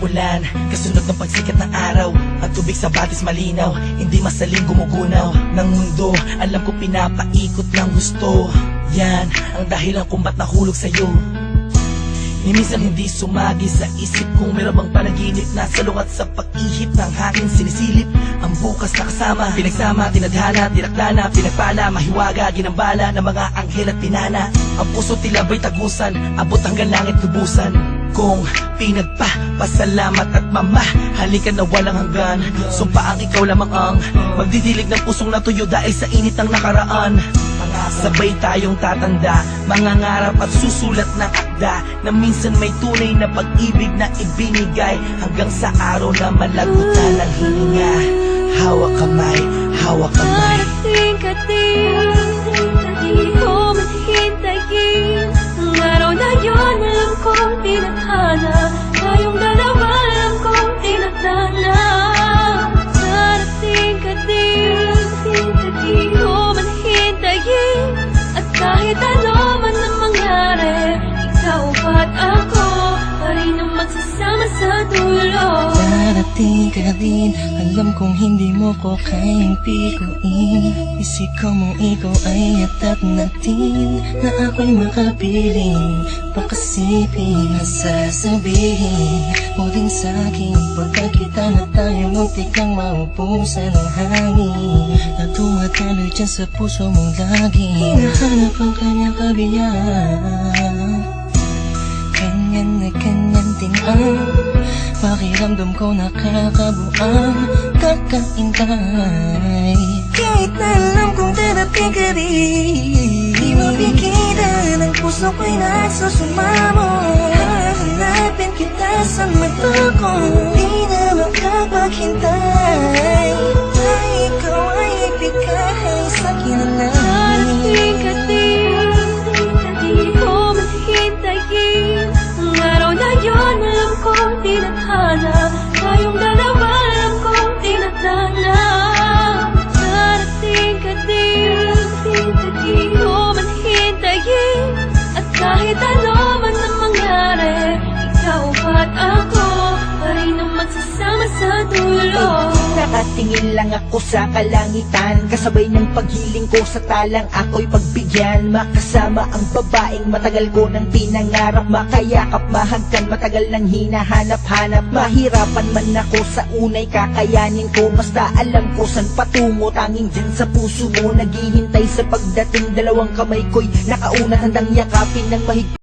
ulan, kasunod ng pagsikat ng araw. Ang tubig sa batis malinaw, hindi masaling gumugunaw ng mundo. Alam ko pinapaikot ng gusto. Yan ang dahilan kung ba't nahulog sa'yo. Ni minsan hindi sumagi sa isip kung meron bang panaginip na salungat sa pag-ihip ng hangin sinisilip. Ang bukas na kasama, pinagsama, tinadhana, tinaklana, pinagpala, mahiwaga, ginambala ng mga anghel at pinana. Ang puso tila ba'y tagusan, abot hanggang langit lubusan. Kung pinagpapasalamat at mamahalin ka na walang hanggan, sumpa ang ikaw lamang ang magdidilig ng pusong natuyo dahil sa init ng nakaraan. Sabay tayong tatanda, mangangarap at susulat ng akda na minsan may tunay na pag-ibig na ibinigay hanggang sa araw na malagutan ng hininga. Hawak kamay, hawak kamay. Darating ka din, hindi ko maghintayin. Ang araw na yun, alam kong tinadhana. Tayong dalawa, alam kong tinadhana. Darating ka din, hindi ko maghintayin. At kahit ano man ang mangyari, ikaw at ako pa rin ang magsasama sa dulo. Darating ka din, alam kong hindi mo ko kayang pikuin. Isikaw mo ikaw ay atap natin, na ako'y makapiling. Pakasipin na sasabihin mo din sa'kin, pagkakita na tayo muntik kang maupusan ng hangin, na tumatalo dyan sa puso mong lagi. Hinahanap ang kanyang kabiyak. Ganyan na ganyan din ang pakiramdam ko, nakakabuang kakaintay. Kahit na alam kong darating ka rin, di mapigilan ang puso ko'y nagsusumamo. Hahanapin kita sa mata ko, di na makapaghintay. Na ikaw ay ibigay sa'kin na lang. Darating ka din, hindi ko maghintayin. Ang araw na yun, alam kong tinadhana. Tayong dalawa, alam kong tinadhana. Darating ka din, hindi ko maghintayin. At kahit ano man ang mangyari, ikaw at ako pa rin ang magsasama sa dulo. Nakatingin lang ako sa kalangitan, kasabay ng paghiling ko sa talang ako'y pagbigyan. Makasama ang babaeng matagal ko nang pinangarap, makayakap, mahagkan, matagal nang hinahanap-hanap. Mahirapan man ako sa unay, kakayanin ko. Basta alam ko saan patungo, tanging dyan sa puso mo naghihintay sa pagdating. Dalawang kamay ko'y nakaunat, handang yakapin ng mahigpit.